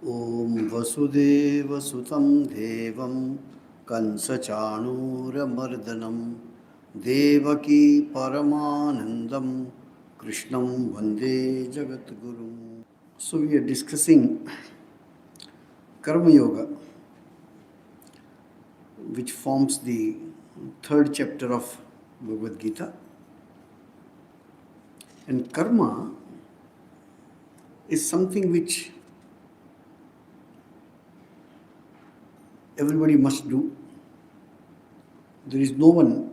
ॐ वसुदेवसुतं देवं कंसचाणूरमर्दनं देवकी परमानन्दं कृष्णं वन्दे जगद्गुरुं. So we are discussing Karma Yoga, which forms the third chapter of Bhagavad Gita. And karma is something which everybody must do. There is no one,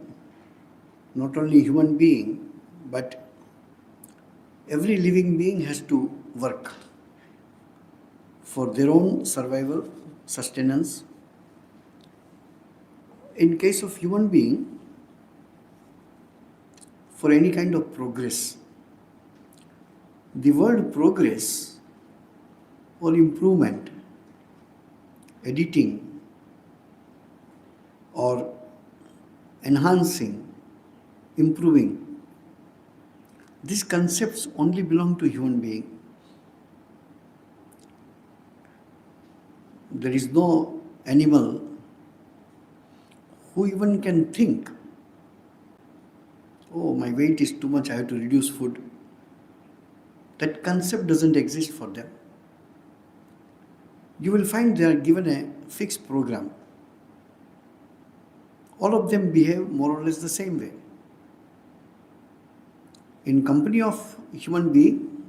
not only human being, but every living being has to work for their own survival, sustenance. In case of human being, for any kind of progress. The word progress or improvement, editing, or enhancing, improving, these concepts only belong to human being. There is no animal who even can think, oh, my weight is too much, I have to reduce food. That concept doesn't exist for them. You will find they are given a fixed program. All of them behave more or less the same way. In company of human being,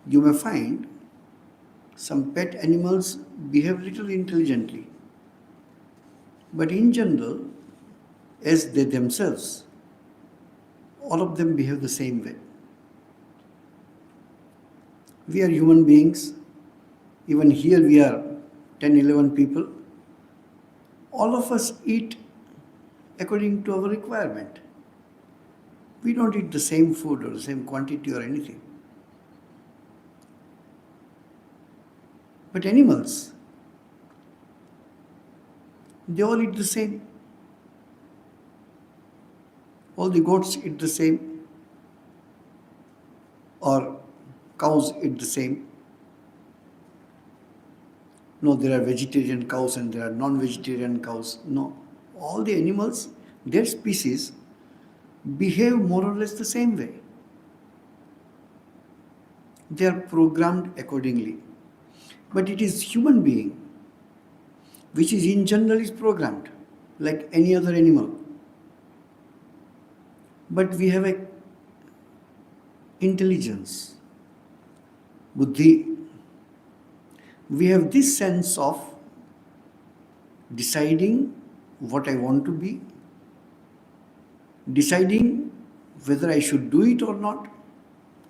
you may find some pet animals behave little intelligently. But in general, as they themselves, all of them behave the same way. We are human beings. Even here we are 10, 11 people. All of us eat according to our requirement. We don't eat the same food or the same quantity or anything. But animals, they all eat the same. All the goats eat the same, or cows eat the same. No, there are vegetarian cows and there are non-vegetarian cows. No, all the animals, their species, behave more or less the same way. They are programmed accordingly. But it is human being which is in general is programmed like any other animal. But we have a intelligence, buddhi. We have this sense of deciding what I want to be, deciding whether I should do it or not.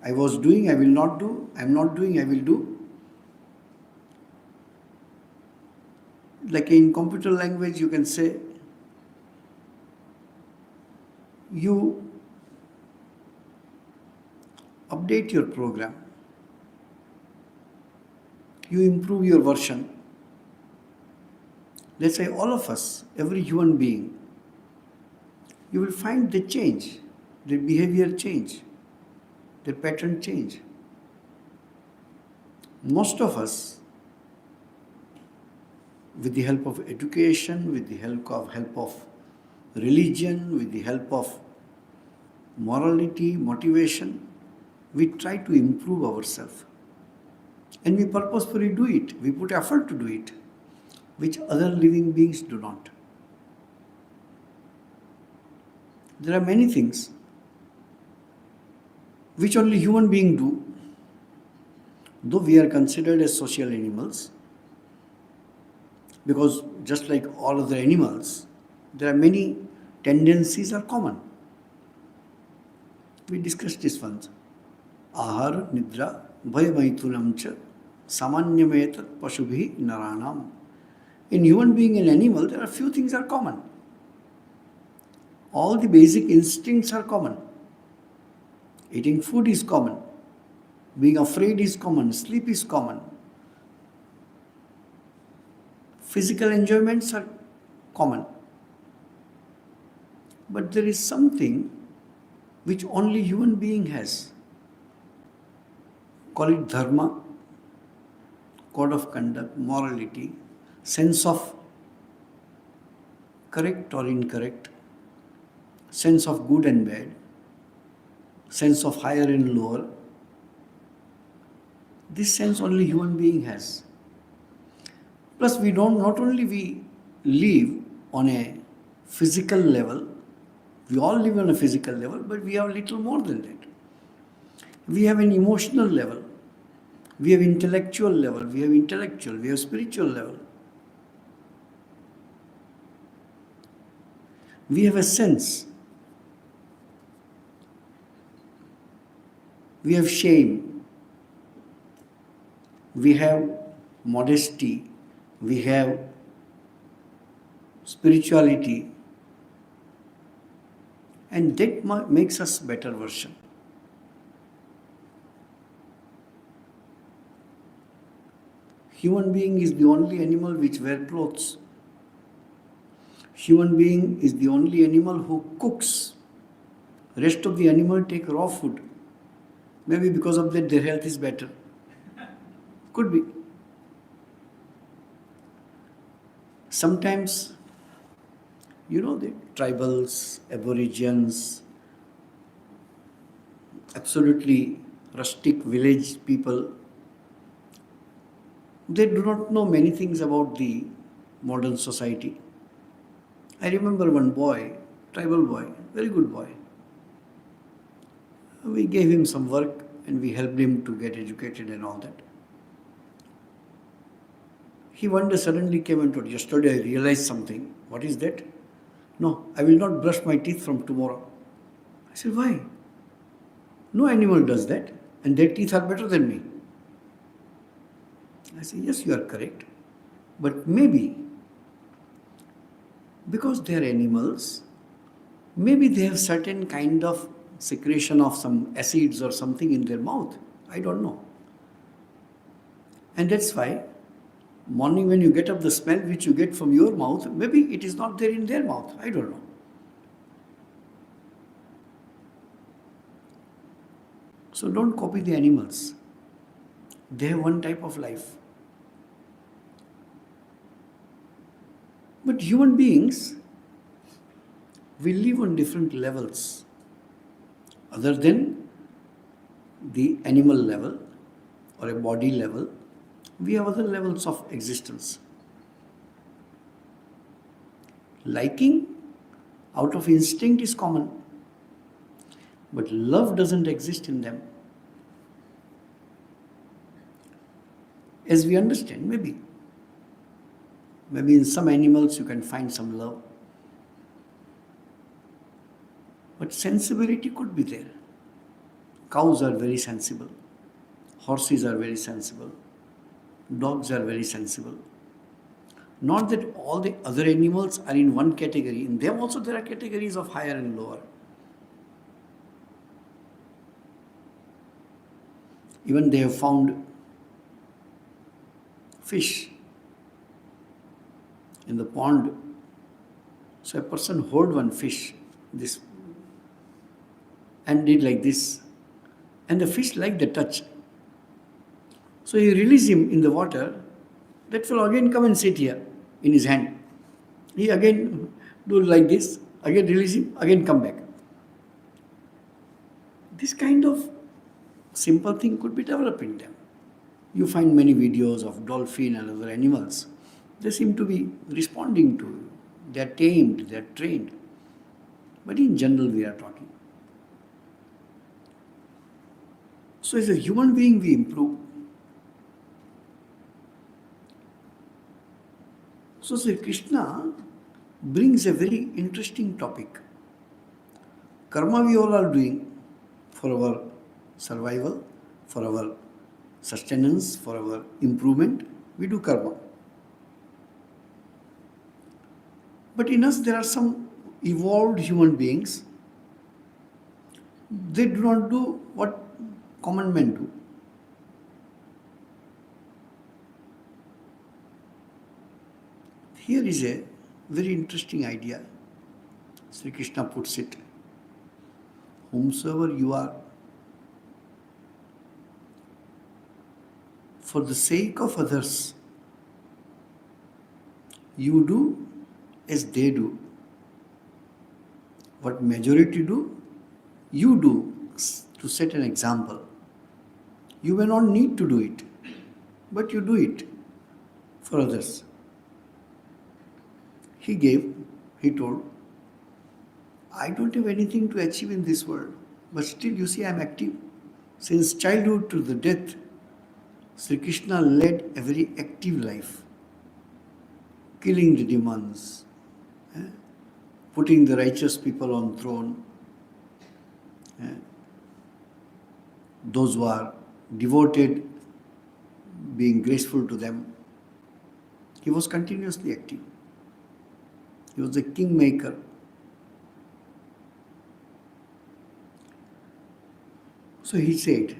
I was doing, I will not do. I am not doing, I will do. Like in computer language, you can say, you update your program, you improve your version. Let's say all of us, every human being, you will find they change, their behavior change, their pattern change. Most of us, with the help of education, with the help of religion, with the help of morality, motivation, we try to improve ourselves. And we purposefully do it. We put effort to do it, which other living beings do not. There are many things which only human beings do. Though we are considered as social animals, because just like all other animals, there are many tendencies are common. We discussed this once. Ahar, nidra, bhayamaithunam cha, samanyametat pasubhi naranam. In human being and animal, there are few things are common. All the basic instincts are common. Eating food is common. Being afraid is common. Sleep is common. Physical enjoyments are common. But there is something which only human being has. Call it dharma, code of conduct, morality, sense of correct or incorrect, sense of good and bad, sense of higher and lower. This sense only human being has. Plus not only we live on a physical level, we all live on a physical level, but we have a little more than that. We have an emotional level, we have intellectual level, we have spiritual level. We have a sense. We have shame. We have modesty. We have spirituality. And that makes us better version. Human being is the only animal which wear clothes. Human being is the only animal who cooks. Rest of the animal take raw food. Maybe because of that their health is better. Could be. Sometimes, the tribals, aborigines, absolutely rustic village people, they do not know many things about the modern society. I remember one boy, tribal boy, very good boy. We gave him some work and we helped him to get educated and all that. He one day suddenly came and told, yesterday I realized something. What is that? No, I will not brush my teeth from tomorrow. I said, why? No animal does that and their teeth are better than me. I said, yes, you are correct. But maybe, because they are animals, maybe they have certain kind of secretion of some acids or something in their mouth. I don't know. And that's why morning when you get up, the smell which you get from your mouth, maybe it is not there in their mouth. I don't know. So don't copy the animals. They have one type of life. But human beings, we live on different levels. Other than the animal level or a body level, we have other levels of existence. Liking out of instinct is common, but love doesn't exist in them. As we understand, maybe in some animals you can find some love. But sensibility could be there. Cows are very sensible. Horses are very sensible. Dogs are very sensible. Not that all the other animals are in one category. In them also there are categories of higher and lower. Even they have found fish in the pond. So a person hold one fish, this, and did like this. And the fish liked the touch. So you release him in the water, that will again come and sit here in his hand. He again do like this, again release him, again come back. This kind of simple thing could be developed in them. You find many videos of dolphin and other animals. They seem to be responding to you. They are tamed, they are trained. But in general we are talking. So as a human being we improve. So Sri Krishna brings a very interesting topic. Karma we all are doing for our survival, for our sustenance, for our improvement. We do karma. But in us there are some evolved human beings. They do not do what common men do. Here is a very interesting idea. Sri Krishna puts it. Whomsoever you are, for the sake of others, you do as they do. What majority do, you do to set an example. You may not need to do it, but you do it for others. He told, I don't have anything to achieve in this world, but still you see I am active. Since childhood to the death, Sri Krishna led a very active life, killing the demons, putting the righteous people on throne, those who are devoted, being graceful to them. He was continuously active. He was a kingmaker. So he said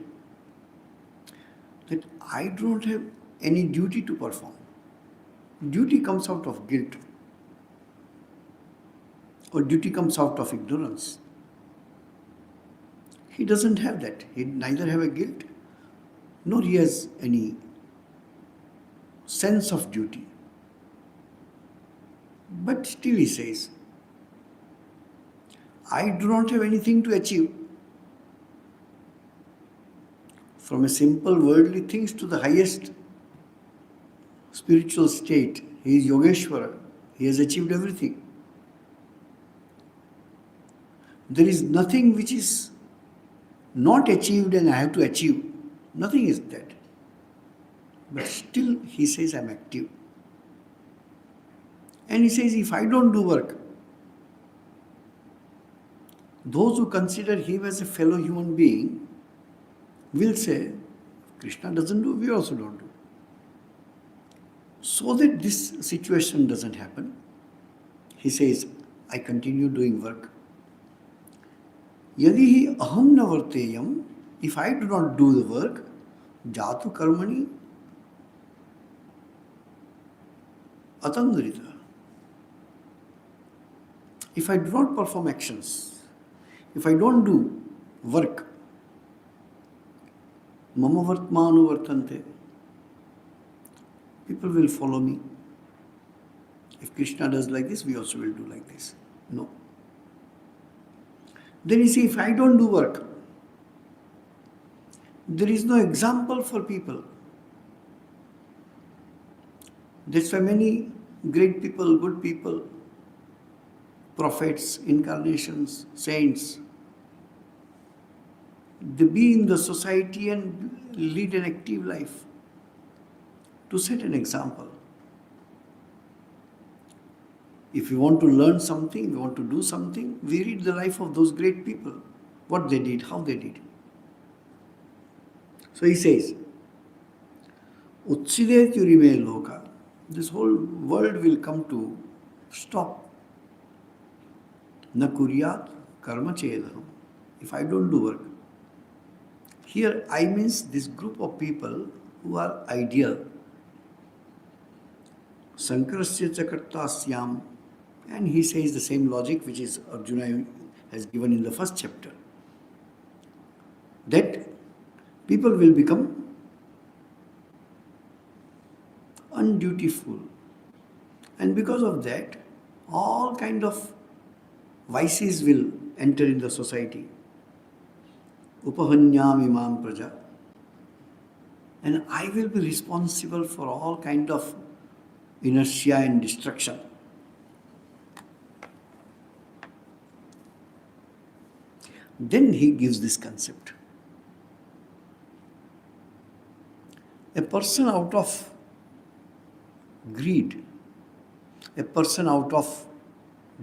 that I don't have any duty to perform. Duty comes out of guilt, or duty comes out of ignorance. He doesn't have that. He neither have a guilt, nor he has any sense of duty. But still he says, I do not have anything to achieve. From a simple worldly things to the highest spiritual state, he is Yogeshwara. He has achieved everything. There is nothing which is not achieved and I have to achieve. Nothing is that. But still he says I am active. And he says if I don't do work, those who consider him as a fellow human being will say, Krishna doesn't do, we also don't do. So that this situation doesn't happen, he says, I continue doing work. Yadi hi aham na varteyam, if I do not do the work, jatu karmani atandrita. If I do not perform actions, if I don't do work, mama vartmanu vartante, people will follow me. If Krishna does like this, we also will do like this. No. Then you see, if I don't do work, there is no example for people. That's why many great people, good people, prophets, incarnations, saints, they be in the society and lead an active life to set an example. If we want to learn something, we want to do something, we read the life of those great people, what they did, how they did. So he says, Utsidet yurime loka, this whole world will come to stop. Na kuryat karma chedaham, if I don't do work. Here I means this group of people who are ideal. Sankarasya chakartasyam, and he says the same logic which is Arjuna has given in the first chapter. That people will become undutiful. And because of that, all kind of vices will enter in the society. Upahanyam imam praja. And I will be responsible for all kind of inertia and destruction. Then he gives this concept. A person out of greed, a person out of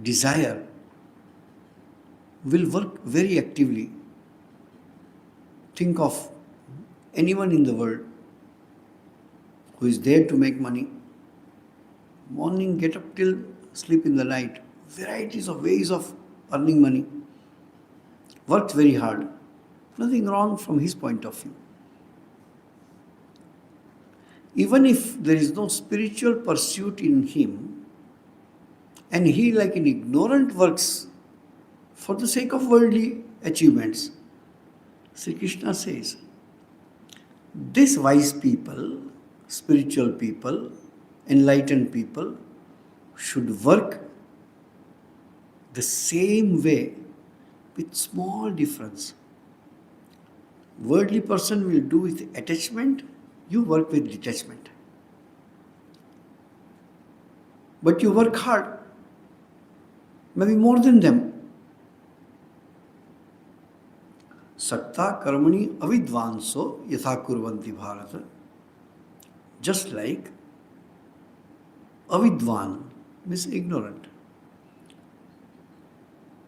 desire will work very actively. Think of anyone in the world who is there to make money. Morning, get up till sleep in the night. Varieties of ways of earning money. Worked very hard. Nothing wrong from his point of view. Even if there is no spiritual pursuit in him, and he like an ignorant works for the sake of worldly achievements, Sri Krishna says, These wise people, spiritual people, enlightened people should work the same way with small difference. Worldly person will do with attachment, you work with detachment. But you work hard, maybe more than them. Sakta karmani avidvanso yatha kurvanti bharata. Just like avidvan means ignorant.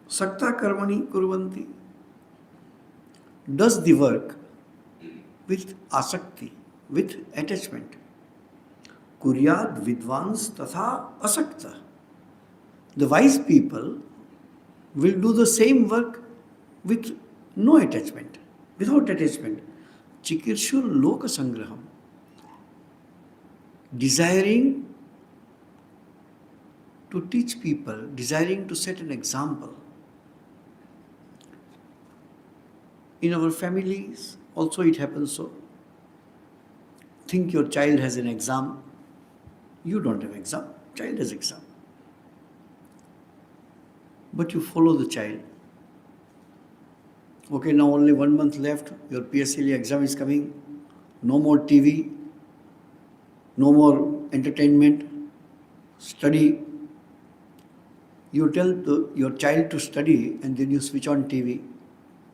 Sakta karmani kurvanti does the work with asakti, with attachment. Kuryad vidvans tatha asakta. The wise people will do the same work with no attachment, without attachment. Chikirshur loka sangraham. Desiring to teach people, desiring to set an example. In our families, also it happens so. Think your child has an exam. You don't have exam. Child has exam. But you follow the child. Okay, now only 1 month left. Your PSLE exam is coming. No more TV. No more entertainment. Study. You tell your child to study and then you switch on TV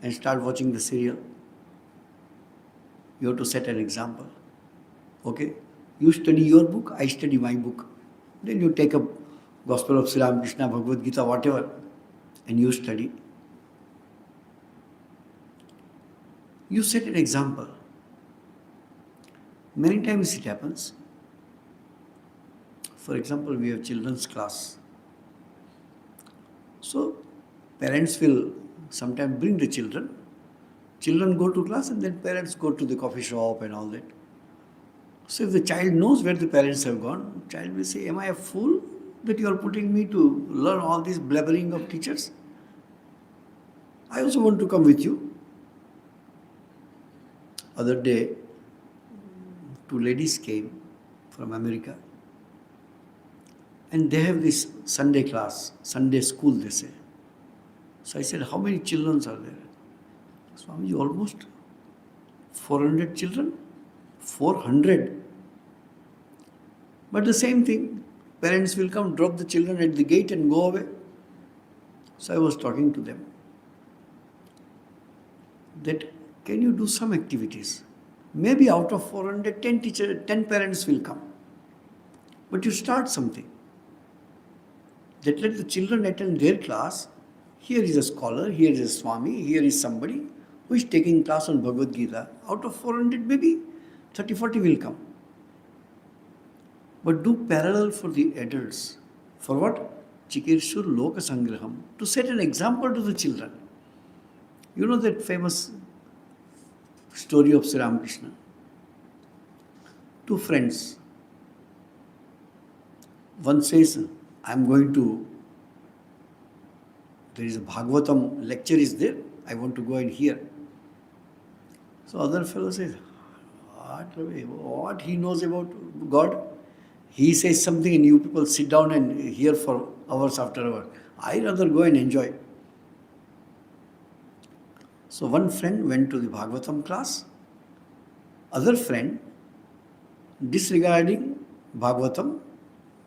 and start watching the serial. You have to set an example. Okay? You study your book, I study my book. Then you take up Gospel of Sri Ramakrishna, Bhagavad Gita, whatever, and you study. You set an example. Many times it happens. For example, we have children's class. So, parents will sometimes bring the children. Children go to class and then parents go to the coffee shop and all that. So if the child knows where the parents have gone, the child will say, am I a fool that you are putting me to learn all this blabbering of teachers? I also want to come with you. Other day, 2 ladies came from America and they have this Sunday class, Sunday school they say. So I said, how many children are there? Swamiji, almost 400 children. 400. But the same thing, parents will come, drop the children at the gate and go away. So I was talking to them that can you do some activities? Maybe out of 400, 10 parents will come. But you start something. That let the children attend their class. Here is a scholar, here is a Swami, here is somebody who is taking class on Bhagavad Gita. Out of 400, maybe 30, 40 will come. But do parallel for the adults. For what? Chikirshur loka sangraham. To set an example to the children. You know that famous story of Sri Ramakrishna. 2 friends. One says, I am going to, there is a Bhagavatam lecture is there, I want to go and hear. So other fellow says, what he knows about God? He says something and you people sit down and hear for hours after hours. I rather go and enjoy. So one friend went to the Bhagavatam class. Other friend, disregarding Bhagavatam,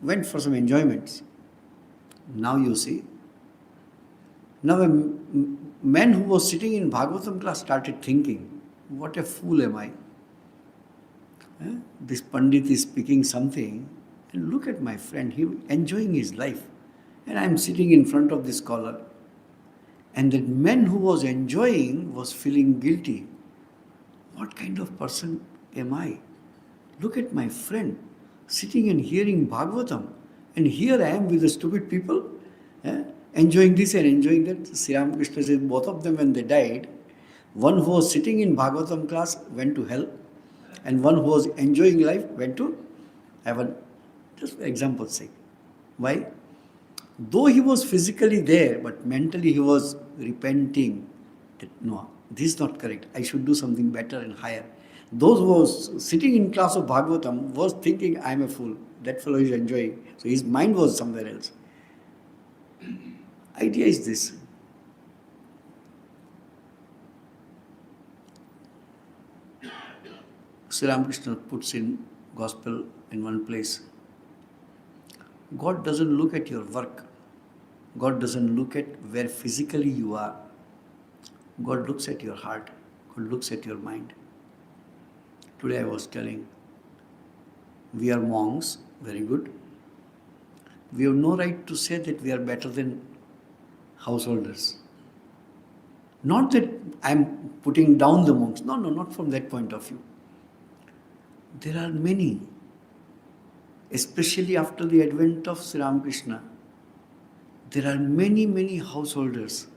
went for some enjoyments. Now you see, now a man who was sitting in Bhagavatam class started thinking, what a fool am I? This Pandit is speaking something and look at my friend, he enjoying his life. And I am sitting in front of this scholar. And that man who was enjoying was feeling guilty. What kind of person am I? Look at my friend sitting and hearing Bhagavatam. And here I am with the stupid people, enjoying this and enjoying that. Sri Ramakrishna says both of them when they died, one who was sitting in Bhagavatam class went to hell and one who was enjoying life went to heaven. Just for example's sake. Why? Though he was physically there, but mentally he was repenting that no, this is not correct. I should do something better and higher. Those who was sitting in class of Bhagavatam was thinking, I am a fool. That fellow is enjoying. So his mind was somewhere else. Idea is this. Sri Ramakrishna puts in gospel in one place. God doesn't look at your work. God doesn't look at where physically you are. God looks at your heart. God looks at your mind. Today I was telling, we are monks, very good. We have no right to say that we are better than householders. Not that I am putting down the monks. No, not from that point of view. There are many, especially after the advent of Sri Ramakrishna, there are many householders.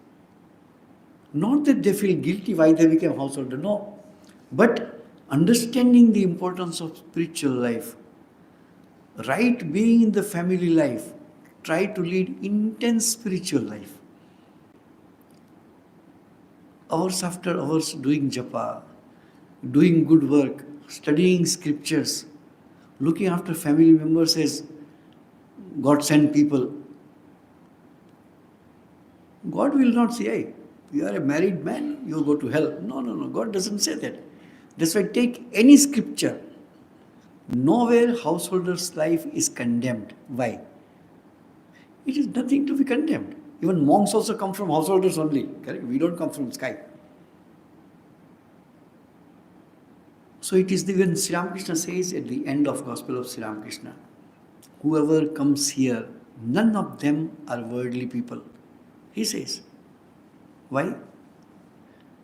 Not that they feel guilty why they became householder, no. But understanding the importance of spiritual life, right being in the family life, try to lead intense spiritual life. Hours after hours doing japa, doing good work, studying scriptures, looking after family members as God sent people. God will not say, hey, you are a married man, you go to hell. No. God doesn't say that. That's why take any scripture. Nowhere householder's life is condemned. Why? It is nothing to be condemned. Even monks also come from householders only. Correct? We don't come from sky. So it is when Sri Ramakrishna says at the end of Gospel of Sri Ramakrishna, whoever comes here, none of them are worldly people. He says. Why?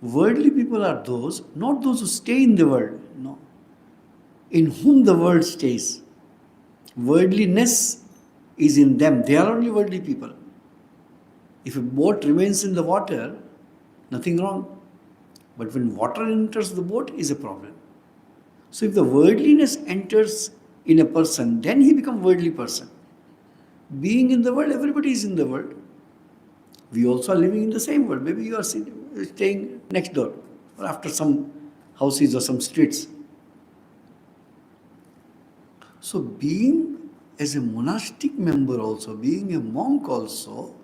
Worldly people are those, not those who stay in the world, no. In whom the world stays. Worldliness is in them. They are only worldly people. If a boat remains in the water, nothing wrong. But when water enters the boat is a problem. So if the worldliness enters in a person, then he becomes worldly person. Being in the world, everybody is in the world. We also are living in the same world. Maybe you are staying next door or after some houses or some streets. So being as a monastic member also, being a monk also,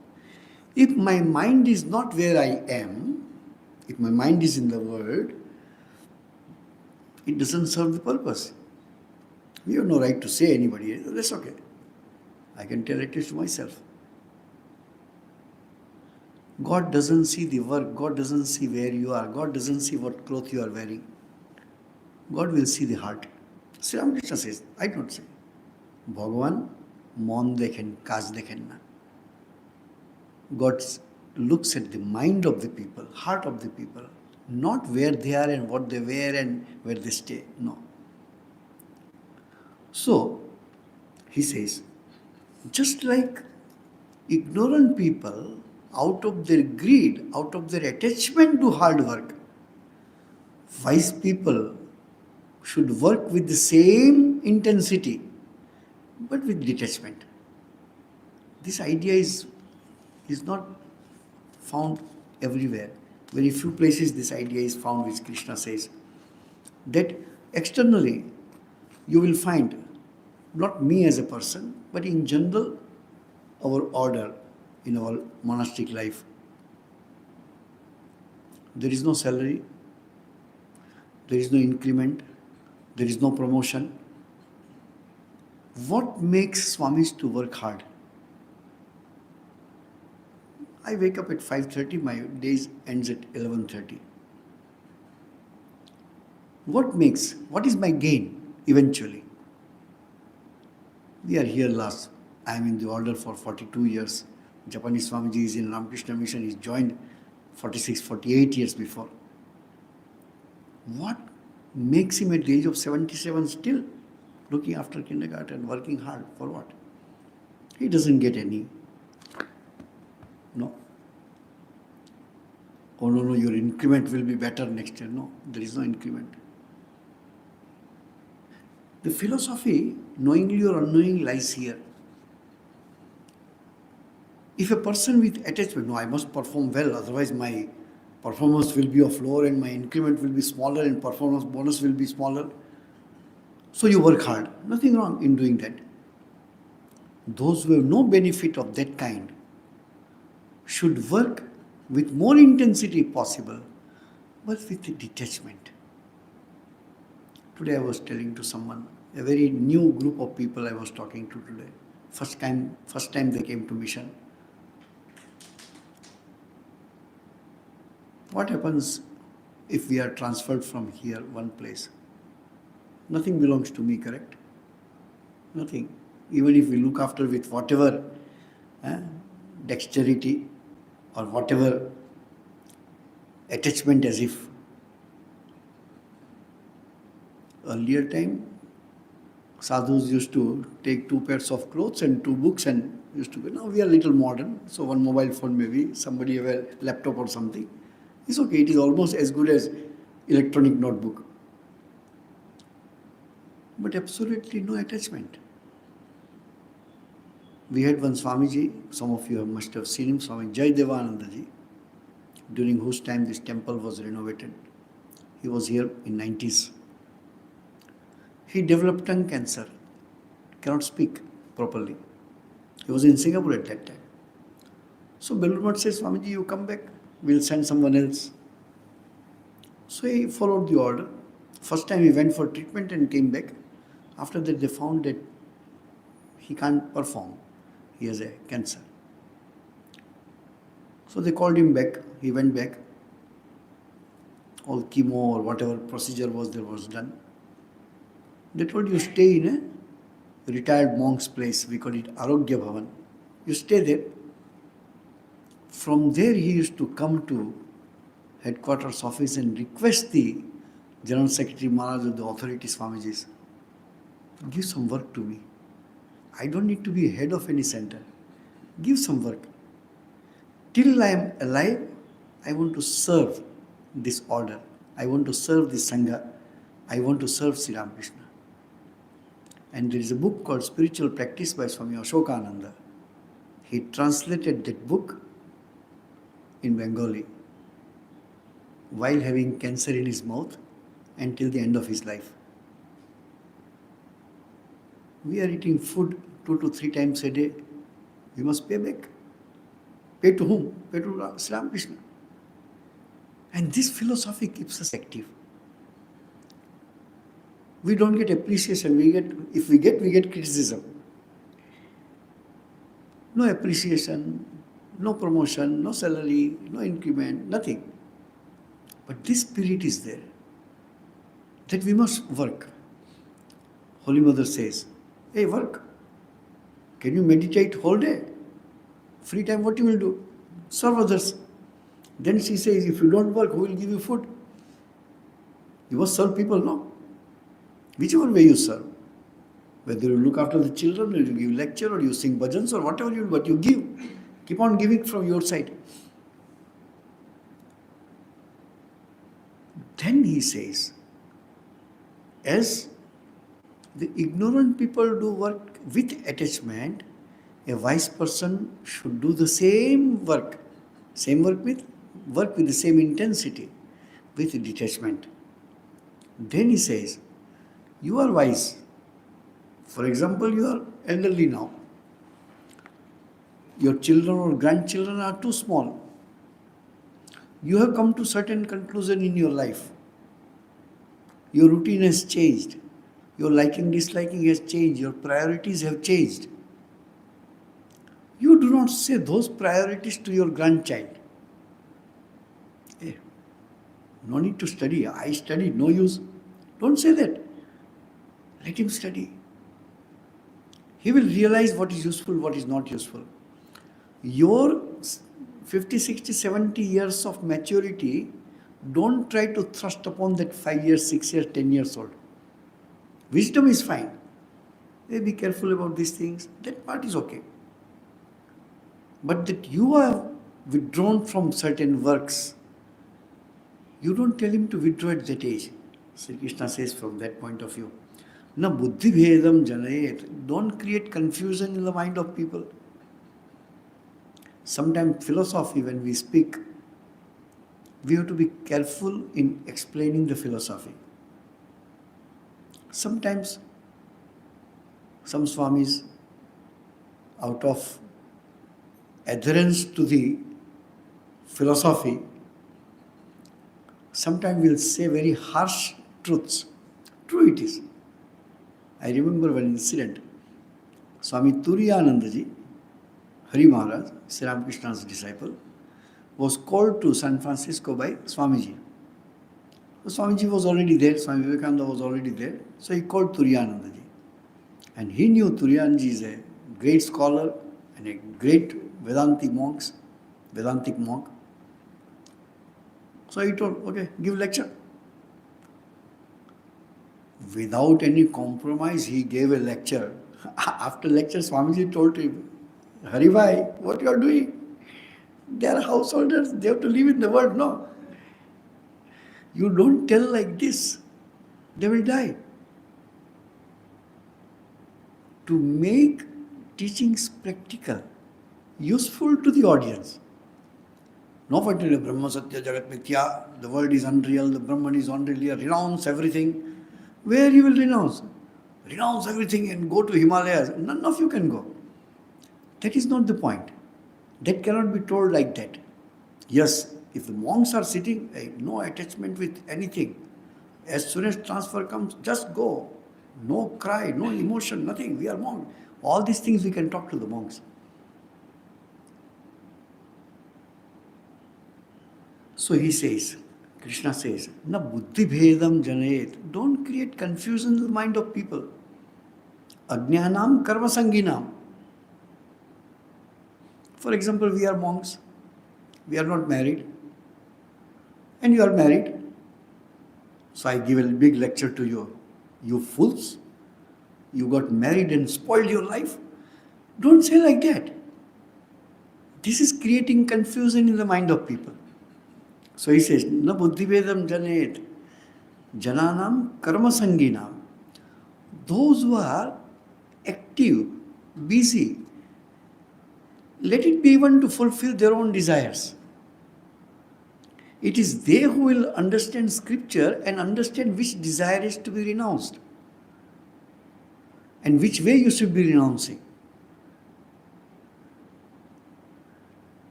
if my mind is not where I am, if my mind is in the world, it doesn't serve the purpose. We have no right to say anybody, that's okay. I can tell it to myself. God doesn't see the work, God doesn't see where you are, God doesn't see what cloth you are wearing. God will see the heart. Sri Ramakrishna says, I don't say. Bhagavan, mon dekhen, kaj dekhen na. God looks at the mind of the people, heart of the people, not where they are and what they wear and where they stay. No. So, he says, just like ignorant people, out of their greed, out of their attachment to hard work, wise people should work with the same intensity, but with detachment. This idea is not found everywhere. Very few places this idea is found, which Krishna says. That externally, you will find, not me as a person, but in general, our order in our monastic life. There is no salary, there is no increment, there is no promotion. What makes Swamis to work hard? I wake up at 5:30, my days ends at 11:30. What is my gain eventually? We are here last. I am in the order for 42 years. Japanese Swamiji is in Ramakrishna Mission. He's joined 46, 48 years before. What makes him at the age of 77 still looking after kindergarten, working hard for what? He doesn't get any. No. Oh no, your increment will be better next year. No, there is no increment. The philosophy, knowingly or unknowingly, lies here. If a person with attachment, no, I must perform well, otherwise my performance will be of lower and my increment will be smaller and performance bonus will be smaller. So you work hard. Nothing wrong in doing that. Those who have no benefit of that kind should work with more intensity possible, but with detachment. Today I was telling to someone, a very new group of people I was talking to today. First time they came to mission. What happens if we are transferred from here, one place? Nothing belongs to me, correct? Nothing. Even if we look after with whatever dexterity or whatever attachment, as if earlier time sadhus used to take 2 pairs of clothes and 2 books and used to go. Now we are a little modern, so one mobile phone maybe, somebody have a laptop or something. It's okay, it is almost as good as electronic notebook. But absolutely no attachment. We had one Swamiji, some of you must have seen him, Swami Jayadevanandaji, during whose time this temple was renovated. He was here in 90s. He developed tongue cancer, cannot speak properly. He was in Singapore at that time. So Belur says, Swamiji, you come back, we'll send someone else. So he followed the order. First time he went for treatment and came back. After that they found that he can't perform. He has a cancer. So they called him back. He went back. All chemo or whatever procedure was there was done. They told you stay in a retired monk's place. We call it Arogya Bhavan. You stay there. From there he used to come to headquarters office and request the General Secretary Maharaj of the authority Swamijis, give some work to me. I don't need to be head of any center. Give some work. Till I am alive, I want to serve this order. I want to serve this Sangha. I want to serve Sri Ramakrishna. And there is a book called Spiritual Practice by Swami Ashokananda. He translated that book in Bengali while having cancer in his mouth until the end of his life. We are eating food 2 to 3 times a day. We must pay back. Pay to whom? Pay to Sri Ramakrishna. And this philosophy keeps us active. We don't get appreciation. If we get criticism. No appreciation, no promotion, no salary, no increment, nothing. But this spirit is there. That we must work. Holy Mother says, hey, work. Can you meditate whole day? Free time, what you will do? Serve others. Then she says, if you don't work, who will give you food? You must serve people, no? Whichever way you serve. Whether you look after the children, or you give lecture, or you sing bhajans, or whatever you do, but you give. Keep on giving from your side. Then he says, as the ignorant people do work with attachment, a wise person should do the same work. Same work with the same intensity, with detachment. Then he says, you are wise. For example, you are elderly now. Your children or grandchildren are too small. You have come to certain conclusion in your life. Your routine has changed. Your liking, disliking has changed. Your priorities have changed. You do not say those priorities to your grandchild. Hey, no need to study. I studied, no use. Don't say that. Let him study. He will realize what is useful, what is not useful. Your 50, 60, 70 years of maturity, don't try to thrust upon that 5 years, 6 years, 10 years old. Wisdom is fine. Hey, be careful about these things. That part is okay. But that you are withdrawn from certain works, you don't tell him to withdraw at that age. Sri Krishna says from that point of view, na buddhi bhedam janayet. Don't create confusion in the mind of people. Sometimes philosophy, when we speak, we have to be careful in explaining the philosophy. Sometimes some Swamis, out of adherence to the philosophy, sometimes will say very harsh truths. True it is. I remember one incident. Swami Turiyanandaji, Hari Maharaj, Sri Ramakrishna's disciple, was called to San Francisco by Swamiji. So Swamiji was already there, Swami Vivekananda was already there, so he called Turiyanandaji. And he knew Turiyanandaji is a great scholar and a great Vedantic monk. So he told, okay, give lecture. Without any compromise, he gave a lecture. After lecture, Swamiji told him, Hari Bhai, what you are doing? They are householders, they have to live in the world, no? You don't tell like this, they will die. To make teachings practical, useful to the audience. No point in Brahma Satya Jagat Mithya, the world is unreal, the Brahman is unreal, renounce everything. Where you will renounce? Renounce everything and go to Himalayas. None of you can go. That is not the point. That cannot be told like that. Yes, if the monks are sitting, no attachment with anything. As soon as transfer comes, just go. No cry, no emotion, nothing. We are monks. All these things we can talk to the monks. So he says, Krishna says, Na buddhi bhedam janayet. Don't create confusion in the mind of people. Ajnanam karma sanginam. For example, we are monks. We are not married. And you are married. So I give a big lecture to you. You fools. You got married and spoiled your life. Don't say like that. This is creating confusion in the mind of people. So he says, Na buddhi vedam janayet. Jananam karma sanginam. Those who are active, busy, let it be even to fulfill their own desires. It is they who will understand scripture and understand which desire is to be renounced and which way you should be renouncing.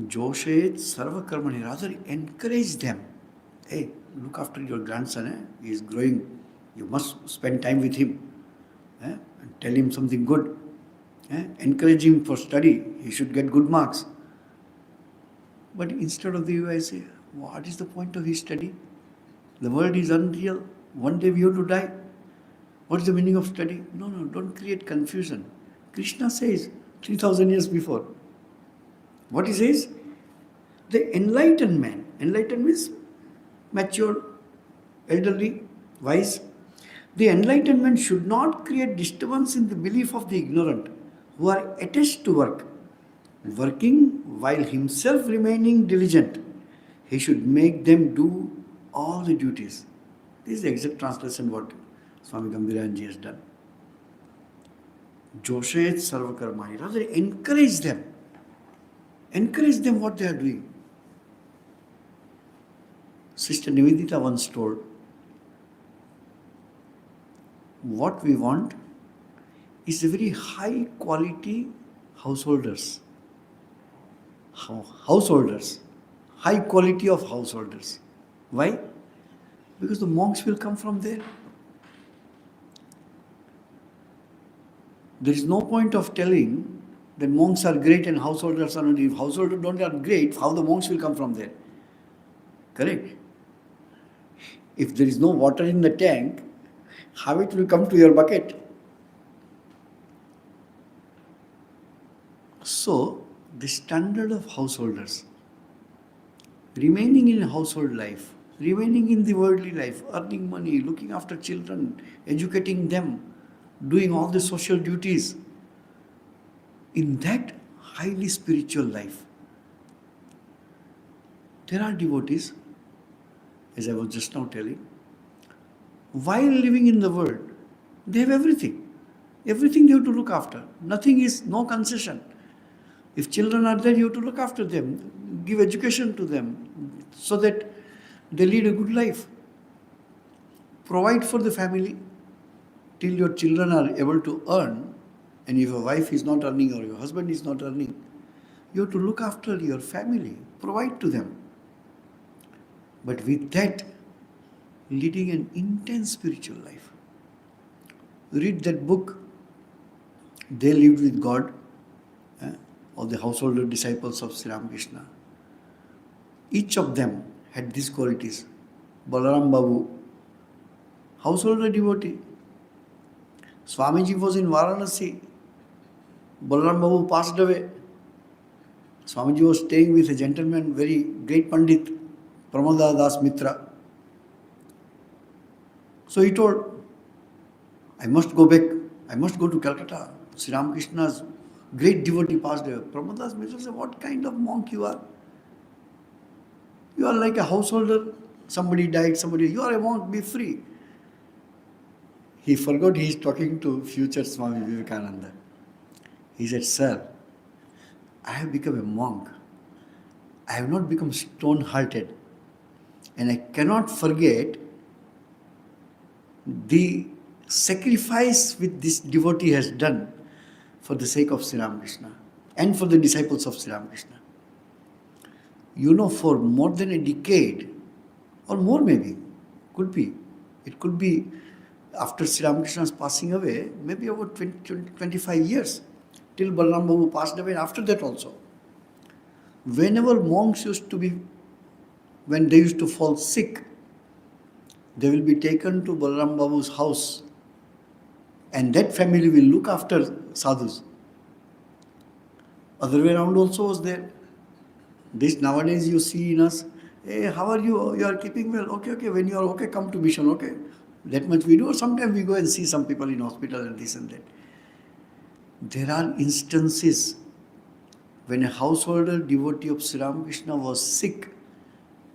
Joshet sarva karmani, rather encourage them. Hey, look after your grandson, he is growing. You must spend time with him. And tell him something good. Encourage him for study. He should get good marks. But instead of the you, I say, what is the point of his study? The world is unreal. One day we have to die. What is the meaning of study? No, don't create confusion. Krishna says 3000 years before. What he says? The enlightened man. Enlightened means mature, elderly, wise. The enlightened man should not create disturbance in the belief of the ignorant who are attached to work. Working while himself remaining diligent, he should make them do all the duties. This is the exact translation what Swami Gambhiranji has done. Joshet sarva karmani. Rather encourage them. Encourage them what they are doing. Sister Nivedita once told, what we want is a very high quality householders. High quality of householders. Why? Because the monks will come from there. There is no point of telling that monks are great and householders are not. If householders don't are great, how the monks will come from there? Correct? If there is no water in the tank, how it will come to your bucket? So, the standard of householders, remaining in household life, remaining in the worldly life, earning money, looking after children, educating them, doing all the social duties, in that highly spiritual life, there are devotees, as I was just now telling, while living in the world, they have everything. Everything they have to look after. Nothing is, no concession. If children are there, you have to look after them, give education to them, so that they lead a good life. Provide for the family till your children are able to earn, and if your wife is not earning or your husband is not earning, you have to look after your family, provide to them. But with that, leading an intense spiritual life. Read that book, They Lived with God, or the householder disciples of Sri Ramakrishna. Each of them had these qualities. Balaram Babu, householder devotee. Swamiji was in Varanasi. Balaram Babu passed away. Swamiji was staying with a gentleman, very great Pandit, Pramoda Das Mitra. So he told, I must go back. I must go to Calcutta. Sri Ramakrishna's great devotee passed away. Pramoda Das Mitra said, what kind of monk you are? You are like a householder. Somebody died, you are a monk, be free. He forgot he is talking to future Swami Vivekananda. He said, sir, I have become a monk. I have not become stone-hearted. And I cannot forget the sacrifice which this devotee has done for the sake of Sri Ramakrishna and for the disciples of Sri Ramakrishna. You know, for more than a decade, or more maybe, could be. It could be after Sri Ramakrishna's passing away, maybe about 25 years, till Balaram Babu passed away, and after that also. Whenever monks used to be, when they used to fall sick, they will be taken to Balaram Babu's house, and that family will look after sadhus. Other way around also was there. This nowadays you see in us, hey, how are you? You are keeping well. Okay. When you are okay, come to mission, okay? That much we do. Or sometimes we go and see some people in hospital and this and that. There are instances when a householder devotee of Sri Ramakrishna was sick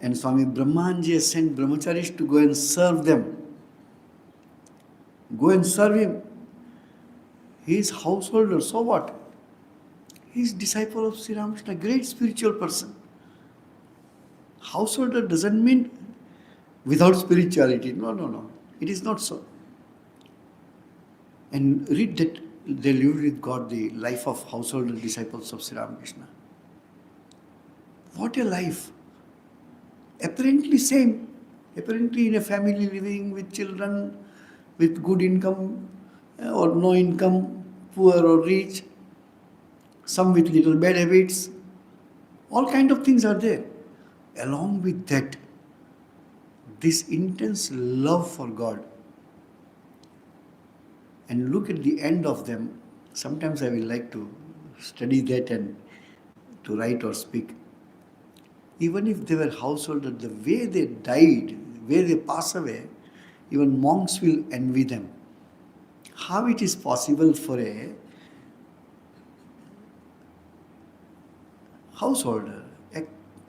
and Swami Brahmanji sent brahmacharis to go and serve them. Go and serve him. He is householder, so what? He is disciple of Sri Ramakrishna, great spiritual person. Householder doesn't mean without spirituality. No. It is not so. And read that They Lived with God, the life of householder disciples of Sri Ramakrishna. What a life. Apparently same. Apparently in a family living with children, with good income or no income, poor or rich, some with little bad habits. All kind of things are there. Along with that, this intense love for God. And look at the end of them. Sometimes I will like to study that and to write or speak. Even if they were householders, the way they died, the way they pass away, even monks will envy them. How it is possible for a householder,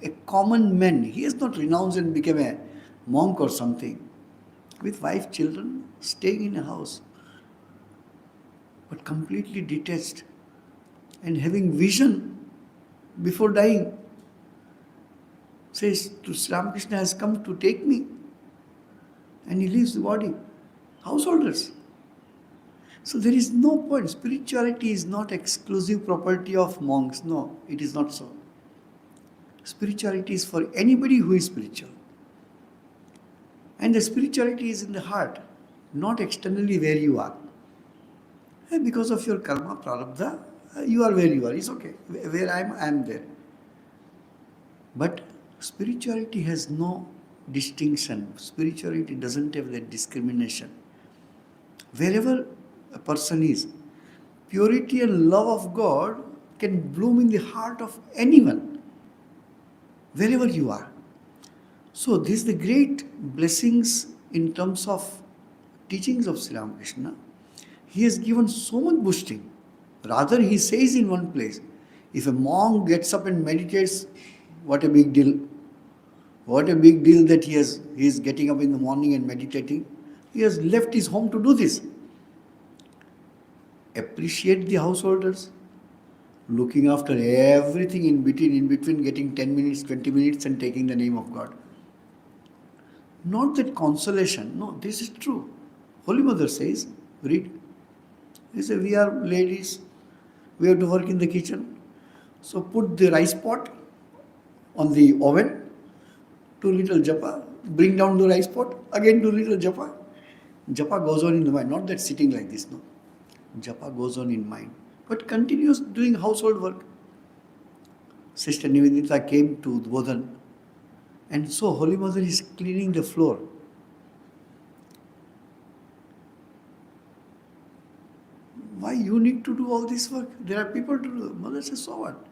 a common man, he has not renounced and become a monk or something, with wife, children, staying in a house, but completely detached and having vision before dying. Says, Sri Ramakrishna has come to take me, and he leaves the body. Householders. So there is no point. Spirituality is not exclusive property of monks. No, it is not so. Spirituality is for anybody who is spiritual. And the spirituality is in the heart, not externally where you are. And because of your karma, prarabdha, you are where you are. It's okay. Where I am there. But spirituality has no distinction. Spirituality doesn't have that discrimination. Wherever a person is, purity and love of God can bloom in the heart of anyone, wherever you are. So this is the great blessings in terms of teachings of Sri Ramakrishna. He has given so much boosting. Rather, he says in one place, if a monk gets up and meditates, what a big deal. What a big deal that he is getting up in the morning and meditating. He has left his home to do this. Appreciate the householders. looking after everything in between getting 10 minutes, 20 minutes and taking the name of God. Not that consolation, no, this is true. Holy Mother says, read, he says, we are ladies, we have to work in the kitchen. So put the rice pot on the oven, 2 little japa, bring down the rice pot, again 2 little japa. Japa goes on in the mind, not that sitting like this, no. Japa goes on in mind, but continues doing household work. Sister Nivedita came to Udbodhan, and so Holy Mother is cleaning the floor. Why you need to do all this work? There are people to do. Mother says, so what?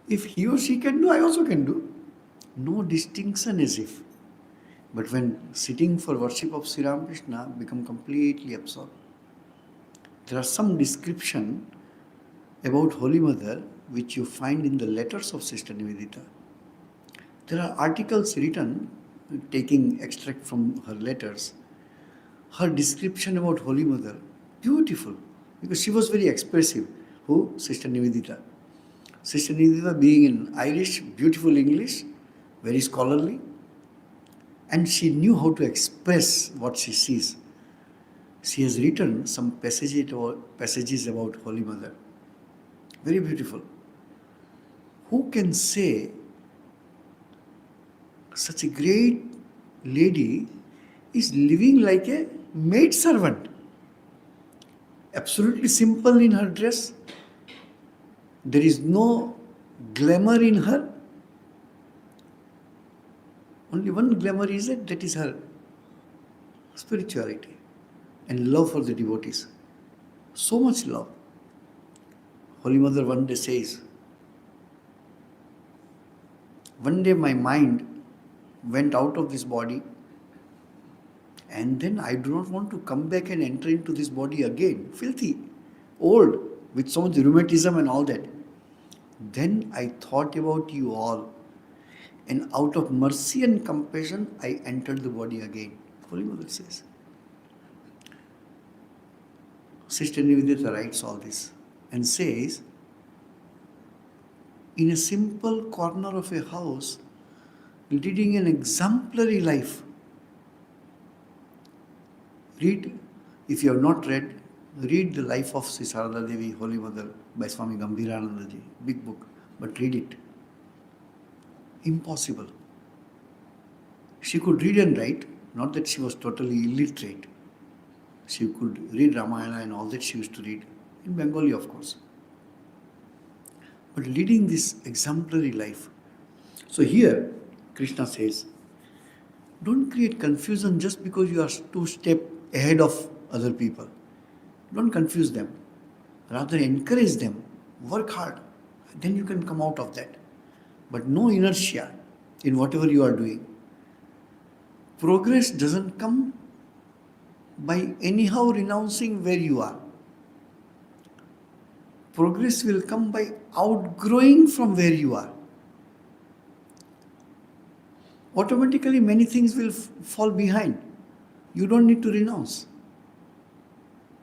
If he or she can do, I also can do. No distinction as if. But when sitting for worship of Sri Ramakrishna, become completely absorbed. There are some description about Holy Mother which you find in the letters of Sister Nivedita. There are articles written, taking extract from her letters. Her description about Holy Mother, beautiful, because she was very expressive. Who? Sister Nivedita. Sister Nivedita being in Irish, beautiful English, very scholarly, and she knew how to express what she sees. She has written some passages about Holy Mother. Very beautiful. Who can say such a great lady is living like a maid servant? Absolutely simple in her dress. There is no glamour in her. Only one glamour is that is her spirituality and love for the devotees. So much love. Holy Mother one day says, one day my mind went out of this body, and then I do not want to come back and enter into this body again. Filthy, old, with so much rheumatism and all that. Then I thought about you all, and out of mercy and compassion, I entered the body again. Holy Mother says. Sister Nivedita writes all this and says, in a simple corner of a house, leading an exemplary life. Read, if you have not read, read the life of Sri Sarada Devi, Holy Mother, by Swami Gambhirananda Ji. Big book, but read it. Impossible. She could read and write, not that she was totally illiterate. She could read Ramayana and all that she used to read, in Bengali of course. But leading this exemplary life. So here, Krishna says, don't create confusion just because you are 2 steps ahead of other people. Don't confuse them. Rather encourage them. Work hard. Then you can come out of that. But no inertia in whatever you are doing. Progress doesn't come by anyhow renouncing where you are. Progress will come by outgrowing from where you are. Automatically many things will fall behind. You don't need to renounce.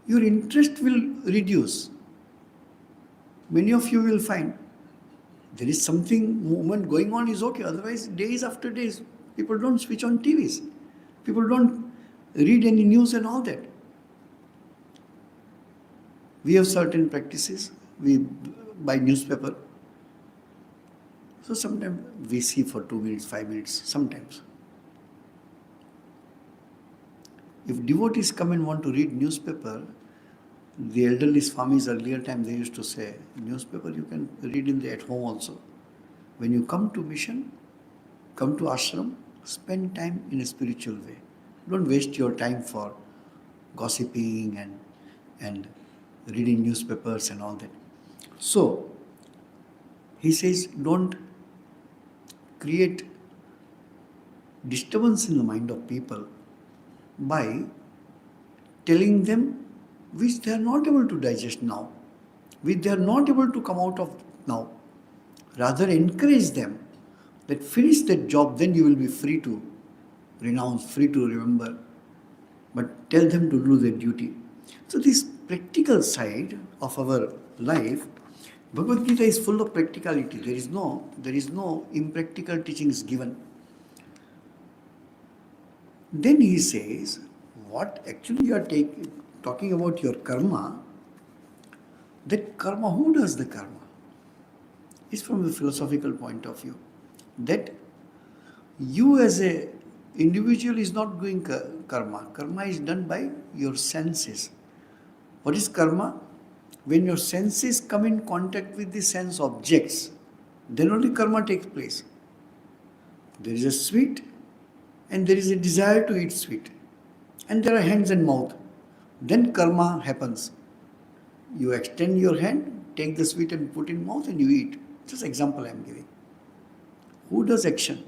Your interest will reduce. Many of you will find there is something, movement going on is okay. Otherwise, days after days, people don't switch on TVs. People don't read any news and all that. We have certain practices. We buy newspaper. So sometimes we see for 2 minutes, 5 minutes, sometimes. If devotees come and want to read newspaper, the elderly Swamis earlier time they used to say, newspaper you can read at home also. When you come to mission, come to ashram, spend time in a spiritual way. Don't waste your time for gossiping and reading newspapers and all that. So, he says, don't create disturbance in the mind of people by telling them which they are not able to digest now, which they are not able to come out of now. Rather encourage them that finish that job, then you will be free to renounce, free to remember. But tell them to do their duty. So this practical side of our life, Bhagavad Gita is full of practicality. There is no impractical teachings given. Then he says, what actually you are talking about your karma, that karma, who does the karma? Is from the philosophical point of view. That you as a individual is not doing karma. Karma is done by your senses. What is karma? When your senses come in contact with the sense objects, then only karma takes place. There is a sweet and there is a desire to eat sweet. And there are hands and mouth. Then karma happens. You extend your hand, take the sweet and put in mouth and you eat. Just example I am giving. Who does action?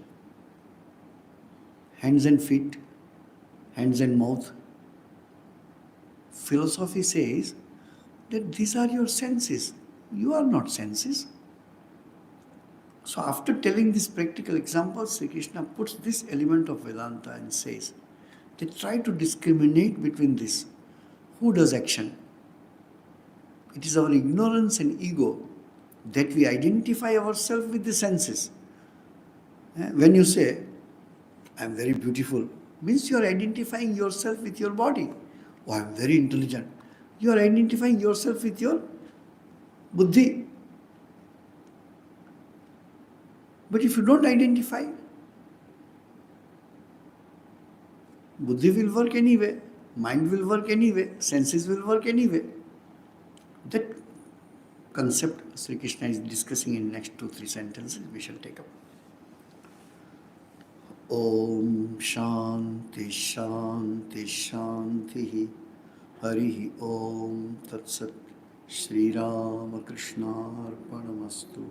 Hands and feet, hands and mouth. Philosophy says that these are your senses. You are not senses. So after telling this practical example, Sri Krishna puts this element of Vedanta and says, they try to discriminate between this. Who does action? It is our ignorance and ego that we identify ourselves with the senses. When you say, I am very beautiful, means you are identifying yourself with your body. Oh, I am very intelligent. You are identifying yourself with your buddhi. But if you don't identify, buddhi will work anyway, mind will work anyway, senses will work anyway. That concept Sri Krishna is discussing in next 2-3 sentences we shall take up. Om Shanti Shanti Shanti Harihi Om Tat Sat Sri Ramakrishna Arpanamastu.